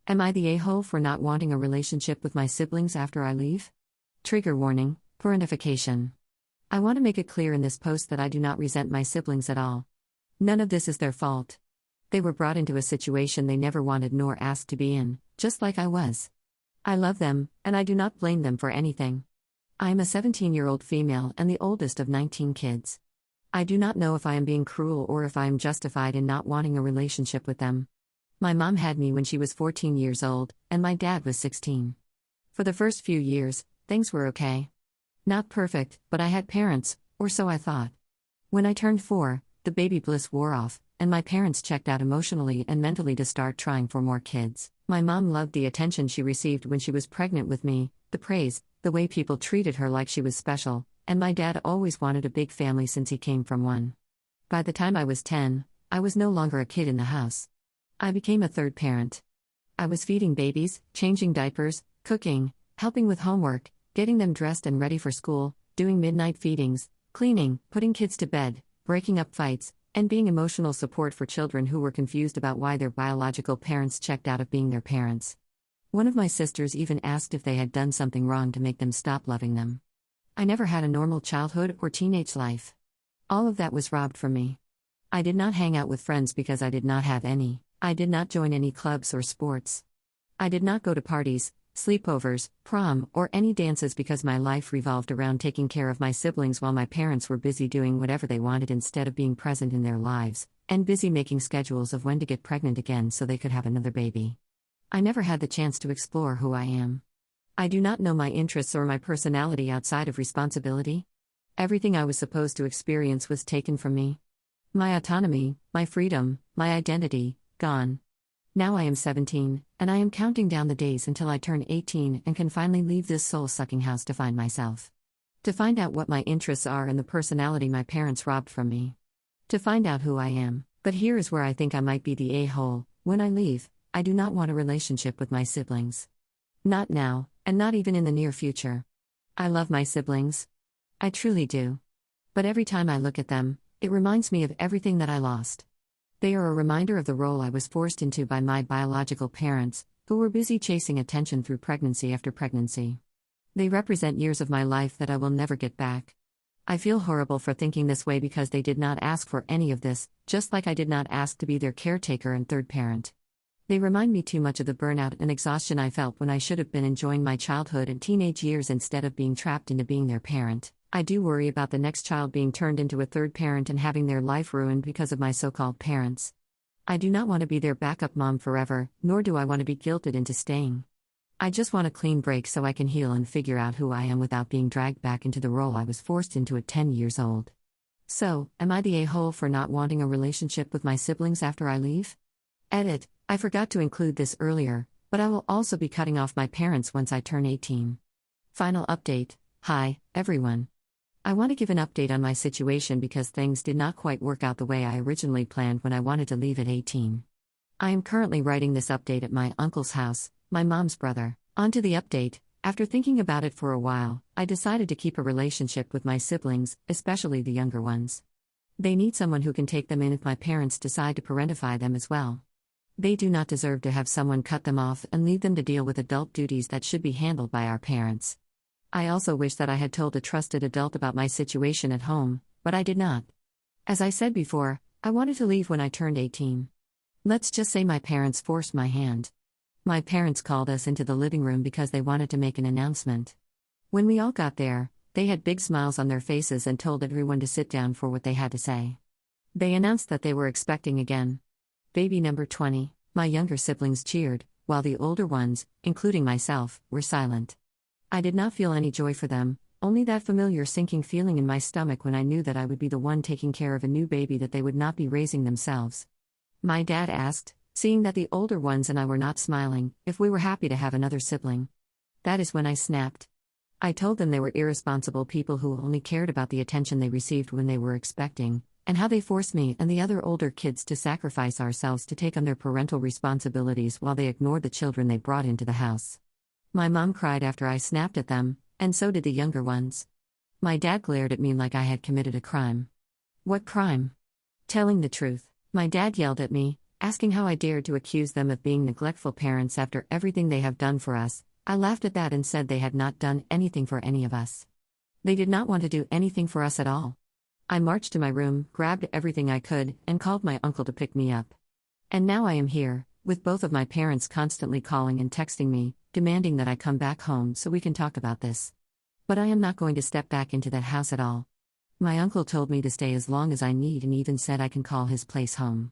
Am I the a-hole for not wanting a relationship with my siblings after I leave? Trigger warning, parentification. I want to make it clear in this post that I do not resent my siblings at all. None of this is their fault. They were brought into a situation they never wanted nor asked to be in, just like I was. I love them, and I do not blame them for anything. I am a 17-year-old female and the oldest of 19 kids. I do not know if I am being cruel or if I am justified in not wanting a relationship with them. My mom had me when she was 14 years old, and my dad was 16. For the first few years, things were okay. Not perfect, but I had parents, or so I thought. When I turned 4, the baby bliss wore off, and my parents checked out emotionally and mentally to start trying for more kids. My mom loved the attention she received when she was pregnant with me, the praise, the way people treated her like she was special, and my dad always wanted a big family since he came from one. By the time I was 10, I was no longer a kid in the house. I became a third parent. I was feeding babies, changing diapers, cooking, helping with homework, getting them dressed and ready for school, doing midnight feedings, cleaning, putting kids to bed, breaking up fights, and being emotional support for children who were confused about why their biological parents checked out of being their parents. One of my sisters even asked if they had done something wrong to make them stop loving them. I never had a normal childhood or teenage life. All of that was robbed from me. I did not hang out with friends because I did not have any. I did not join any clubs or sports. I did not go to parties, sleepovers, prom, or any dances because my life revolved around taking care of my siblings while my parents were busy doing whatever they wanted instead of being present in their lives, and busy making schedules of when to get pregnant again so they could have another baby. I never had the chance to explore who I am. I do not know my interests or my personality outside of responsibility. Everything I was supposed to experience was taken from me. My autonomy, my freedom, my identity, gone. Now I am 17, and I am counting down the days until I turn 18 and can finally leave this soul-sucking house to find myself. To find out what my interests are and the personality my parents robbed from me. To find out who I am. But here is where I think I might be the a-hole. When I leave, I do not want a relationship with my siblings. Not now, and not even in the near future. I love my siblings. I truly do. But every time I look at them, it reminds me of everything that I lost. They are a reminder of the role I was forced into by my biological parents, who were busy chasing attention through pregnancy after pregnancy. They represent years of my life that I will never get back. I feel horrible for thinking this way because they did not ask for any of this, just like I did not ask to be their caretaker and third parent. They remind me too much of the burnout and exhaustion I felt when I should have been enjoying my childhood and teenage years instead of being trapped into being their parent. I do worry about the next child being turned into a third parent and having their life ruined because of my so-called parents. I do not want to be their backup mom forever, nor do I want to be guilted into staying. I just want a clean break so I can heal and figure out who I am without being dragged back into the role I was forced into at 10 years old. So, am I the a-hole for not wanting a relationship with my siblings after I leave? Edit: I forgot to include this earlier, but I will also be cutting off my parents once I turn 18. Final update. Hi, everyone. I want to give an update on my situation because things did not quite work out the way I originally planned when I wanted to leave at 18. I am currently writing this update at my uncle's house, my mom's brother. On to the update. After thinking about it for a while, I decided to keep a relationship with my siblings, especially the younger ones. They need someone who can take them in if my parents decide to parentify them as well. They do not deserve to have someone cut them off and leave them to deal with adult duties that should be handled by our parents. I also wish that I had told a trusted adult about my situation at home, but I did not. As I said before, I wanted to leave when I turned 18. Let's just say my parents forced my hand. My parents called us into the living room because they wanted to make an announcement. When we all got there, they had big smiles on their faces and told everyone to sit down for what they had to say. They announced that they were expecting again. Baby number 20. My younger siblings cheered, while the older ones, including myself, were silent. I did not feel any joy for them, only that familiar sinking feeling in my stomach when I knew that I would be the one taking care of a new baby that they would not be raising themselves. My dad asked, seeing that the older ones and I were not smiling, if we were happy to have another sibling. That is when I snapped. I told them they were irresponsible people who only cared about the attention they received when they were expecting, and how they forced me and the other older kids to sacrifice ourselves to take on their parental responsibilities while they ignored the children they brought into the house. My mom cried after I snapped at them, and so did the younger ones. My dad glared at me like I had committed a crime. What crime? Telling the truth. My dad yelled at me, asking how I dared to accuse them of being neglectful parents after everything they have done for us. I laughed at that and said they had not done anything for any of us. They did not want to do anything for us at all. I marched to my room, grabbed everything I could, and called my uncle to pick me up. And now I am here, with both of my parents constantly calling and texting me, demanding that I come back home so we can talk about this. But I am not going to step back into that house at all. My uncle told me to stay as long as I need and even said I can call his place home.